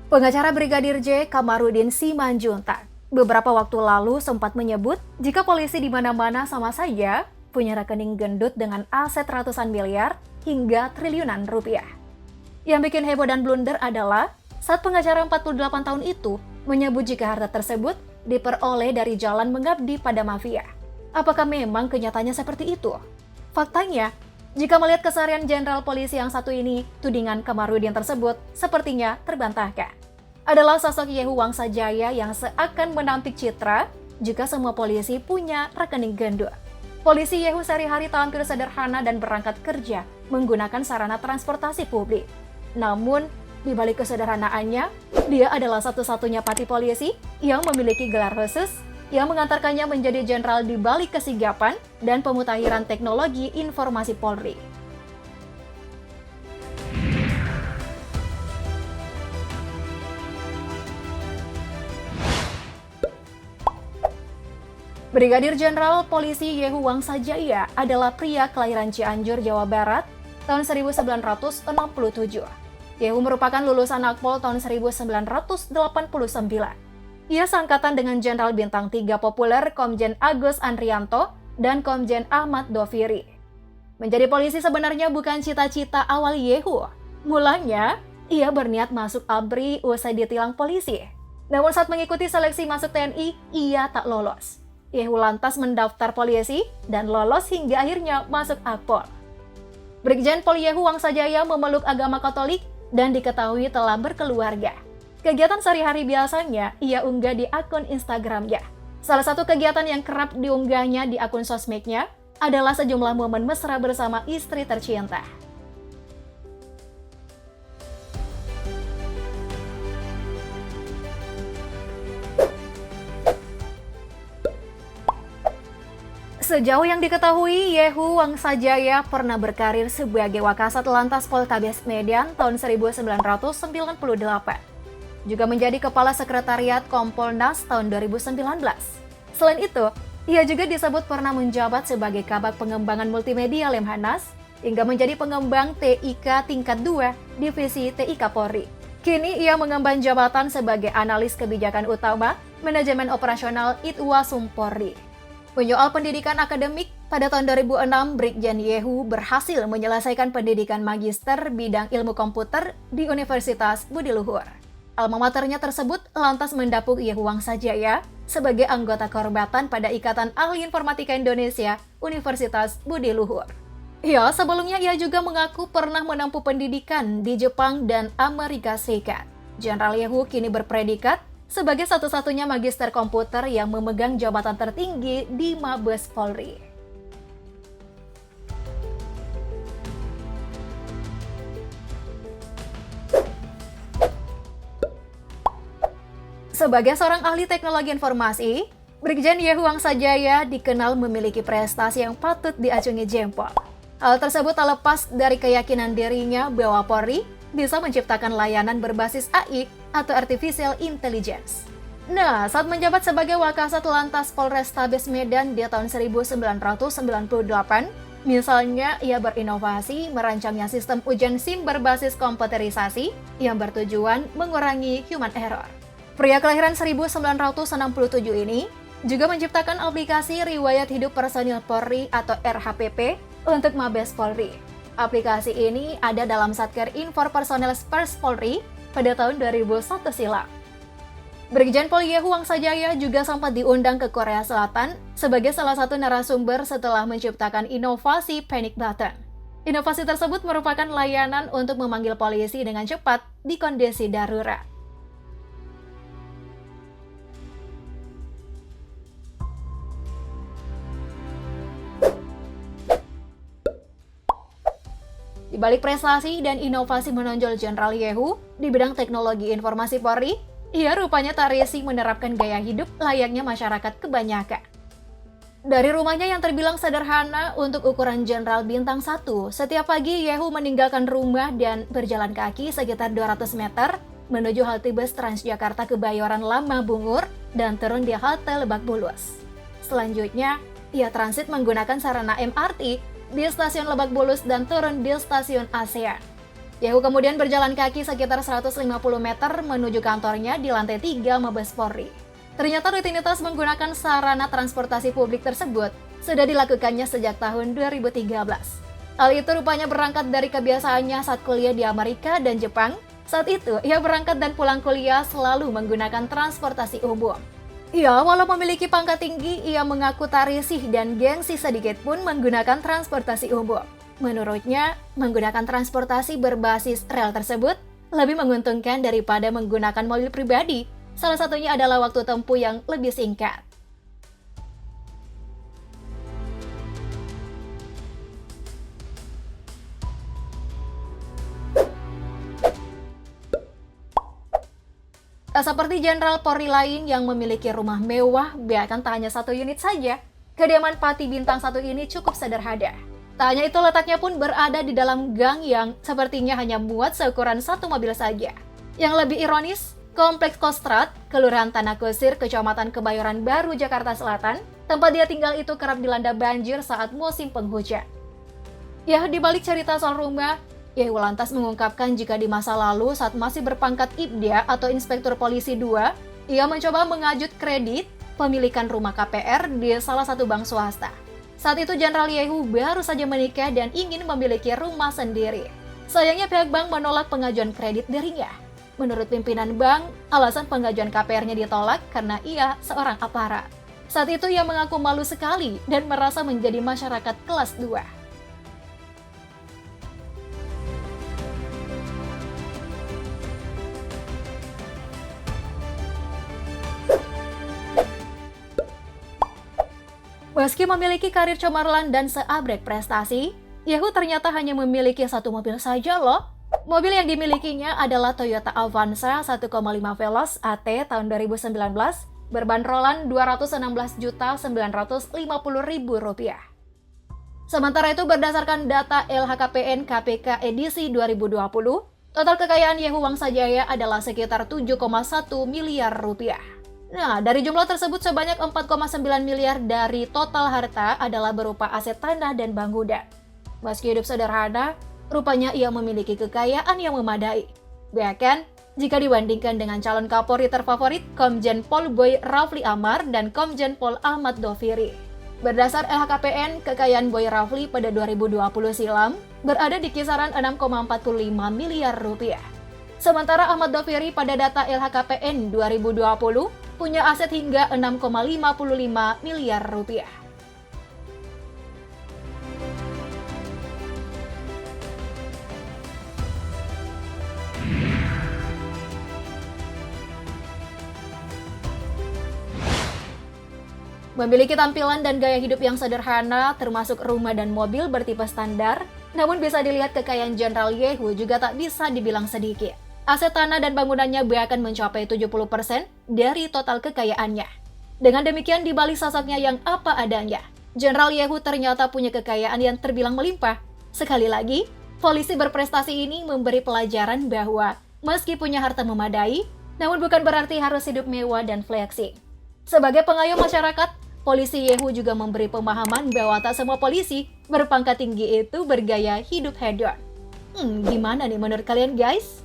Pengacara Brigadir J. Kamarudin Simanjuntak beberapa waktu lalu sempat menyebut jika polisi di mana-mana sama saja punya rekening gendut dengan aset ratusan miliar hingga triliunan rupiah. Yang bikin heboh dan blunder adalah saat pengacara 48 tahun itu menyebut jika harta tersebut diperoleh dari jalan mengabdi pada mafia. Apakah memang kenyataannya seperti itu? Faktanya, jika melihat keseharian Jenderal Polisi yang satu ini, tudingan Kamarudin tersebut sepertinya terbantahkan. Adalah sosok Yehu Wangsajaya yang seakan menampik citra jika semua polisi punya rekening gendut. Polisi Yehu sehari-hari tampil sederhana dan berangkat kerja menggunakan sarana transportasi publik. Namun, di balik kesederhanaannya, dia adalah satu-satunya pati polisi yang memiliki gelar khusus yang mengantarkannya menjadi jenderal di balik kesigapan dan pemutahiran teknologi informasi Polri. Brigadir Jenderal Polisi Yehu Wangsajaya adalah pria kelahiran Cianjur, Jawa Barat tahun 1967. Yehu merupakan lulusan Akpol tahun 1989. Ia seangkatan dengan Jenderal Bintang 3 populer Komjen Agus Andrianto dan Komjen Ahmad Doviri. Menjadi polisi sebenarnya bukan cita-cita awal Yehu. Mulanya, ia berniat masuk ABRI usai ditilang polisi. Namun saat mengikuti seleksi masuk TNI, ia tak lolos. Yehu lantas mendaftar polisi dan lolos hingga akhirnya masuk Akpol. Brigjen Pol Yehu Wangsajaya memeluk agama Katolik dan diketahui telah berkeluarga. Kegiatan sehari-hari biasanya ia unggah di akun Instagramnya. Salah satu kegiatan yang kerap diunggahnya di akun sosmednya adalah sejumlah momen mesra bersama istri tercinta. Sejauh yang diketahui, Yehu Wangsajaya pernah berkarir sebagai Wakasat Lantas Poltabes Medan tahun 1998. Juga menjadi Kepala Sekretariat Kompolnas tahun 2019. Selain itu, ia juga disebut pernah menjabat sebagai Kabag Pengembangan Multimedia Lemhanas hingga menjadi pengembang TIK tingkat 2 Divisi TIK Polri. Kini ia mengemban jabatan sebagai Analis Kebijakan Utama Manajemen Operasional Itwasum Polri. Menyoal pendidikan akademik, pada tahun 2006, Brigjen Yehu berhasil menyelesaikan pendidikan magister bidang ilmu komputer di Universitas Budi Luhur. Alma maternya tersebut lantas mendapuk Yehu Wangsajaya sebagai anggota kehormatan pada Ikatan Ahli Informatika Indonesia Universitas Budi Luhur. Ya, sebelumnya ia juga mengaku pernah menempuh pendidikan di Jepang dan Amerika Serikat. Jenderal Yehu kini berpredikat sebagai satu-satunya magister komputer yang memegang jabatan tertinggi di Mabes Polri. Sebagai seorang ahli teknologi informasi, Brigjen Yehu Wangsajaya dikenal memiliki prestasi yang patut diacungi jempol. Hal tersebut tak lepas dari keyakinan dirinya bahwa Polri bisa menciptakan layanan berbasis AI atau Artificial Intelligence. Nah, saat menjabat sebagai Wakasat Lantas Polrestabes Medan di tahun 1998, misalnya ia berinovasi merancangnya sistem ujian SIM berbasis komputerisasi yang bertujuan mengurangi human error. Pria kelahiran 1967 ini juga menciptakan aplikasi Riwayat Hidup Personil Polri atau RHPP untuk Mabes Polri. Aplikasi ini ada dalam Satker Infor Personel Pers Polri pada tahun 2001 silam. Brigjen Pol Yehu Wangsajaya juga sempat diundang ke Korea Selatan sebagai salah satu narasumber setelah menciptakan inovasi Panic Button. Inovasi tersebut merupakan layanan untuk memanggil polisi dengan cepat di kondisi darurat. Di balik prestasi dan inovasi menonjol Jenderal Yehu di bidang teknologi informasi Polri, ia rupanya tak risih menerapkan gaya hidup layaknya masyarakat kebanyakan. Dari rumahnya yang terbilang sederhana untuk ukuran Jenderal Bintang 1, setiap pagi Yehu meninggalkan rumah dan berjalan kaki sekitar 200 meter menuju halte bus Transjakarta Kebayoran Lama Bungur dan turun di halte Lebak Bulus. Selanjutnya, ia transit menggunakan sarana MRT di stasiun Lebak Bulus dan turun di stasiun ASEAN. Yehu kemudian berjalan kaki sekitar 150 meter menuju kantornya di lantai 3 Mabes Polri. Ternyata rutinitas menggunakan sarana transportasi publik tersebut sudah dilakukannya sejak tahun 2013. Hal itu rupanya berangkat dari kebiasaannya saat kuliah di Amerika dan Jepang. Saat itu, ia berangkat dan pulang kuliah selalu menggunakan transportasi umum. Ia walau memiliki pangkat tinggi, ia mengaku tak risih dan gengsi sedikit pun menggunakan transportasi umum. Menurutnya, menggunakan transportasi berbasis rel tersebut lebih menguntungkan daripada menggunakan mobil pribadi. Salah satunya adalah waktu tempuh yang lebih singkat. Tak seperti Jenderal Polri lain yang memiliki rumah mewah, bahkan tak hanya satu unit saja. Kediaman Pati Bintang 1 ini cukup sederhana. Tak hanya itu, letaknya pun berada di dalam gang yang sepertinya hanya muat seukuran satu mobil saja. Yang lebih ironis, Kompleks Kostrad, Kelurahan Tanah Kusir, Kecamatan Kebayoran Baru, Jakarta Selatan, tempat dia tinggal itu kerap dilanda banjir saat musim penghujan. Ya, di balik cerita soal rumah, Yehu lantas mengungkapkan jika di masa lalu saat masih berpangkat Ibda atau Inspektur Polisi 2, ia mencoba mengajut kredit pemilikan rumah KPR di salah satu bank swasta. Saat itu Jenderal Yehu baru saja menikah dan ingin memiliki rumah sendiri. Sayangnya pihak bank menolak pengajuan kredit darinya. Menurut pimpinan bank, alasan pengajuan KPR-nya ditolak karena ia seorang aparat. Saat itu ia mengaku malu sekali dan merasa menjadi masyarakat kelas 2. Meski memiliki karir cemerlang dan seabrek prestasi, Yehu ternyata hanya memiliki satu mobil saja loh. Mobil yang dimilikinya adalah Toyota Avanza 1,5 Veloz AT tahun 2019 berbandrolan Rp216.950.000. Sementara itu berdasarkan data LHKPN KPK edisi 2020, total kekayaan Yehu Wangsajaya adalah sekitar 7,1 miliar rupiah. Nah, dari jumlah tersebut sebanyak 4,9 miliar dari total harta adalah berupa aset tanah dan bangunan. Meski hidup sederhana, rupanya ia memiliki kekayaan yang memadai. Bahkan, jika dibandingkan dengan calon Kapolri terfavorit Komjen Pol Boy Rafli Amar dan Komjen Pol Ahmad Doviri. Berdasar LHKPN, kekayaan Boy Rafli pada 2020 silam berada di kisaran 6,45 miliar rupiah. Sementara Ahmad Doviri pada data LHKPN 2020 punya aset hingga 6,55 miliar rupiah. Memiliki tampilan dan gaya hidup yang sederhana, termasuk rumah dan mobil bertipe standar, namun bisa dilihat kekayaan Jenderal Yehu juga tak bisa dibilang sedikit. Aset tanah dan bangunannya bahkan mencapai 70% dari total kekayaannya. Dengan demikian, di balik sosoknya yang apa adanya, Jenderal Yehu ternyata punya kekayaan yang terbilang melimpah. Sekali lagi, polisi berprestasi ini memberi pelajaran bahwa meski punya harta memadai, namun bukan berarti harus hidup mewah dan flexing. Sebagai pengayom masyarakat, polisi Yehu juga memberi pemahaman bahwa tak semua polisi berpangkat tinggi itu bergaya hidup hedon. Gimana nih menurut kalian guys?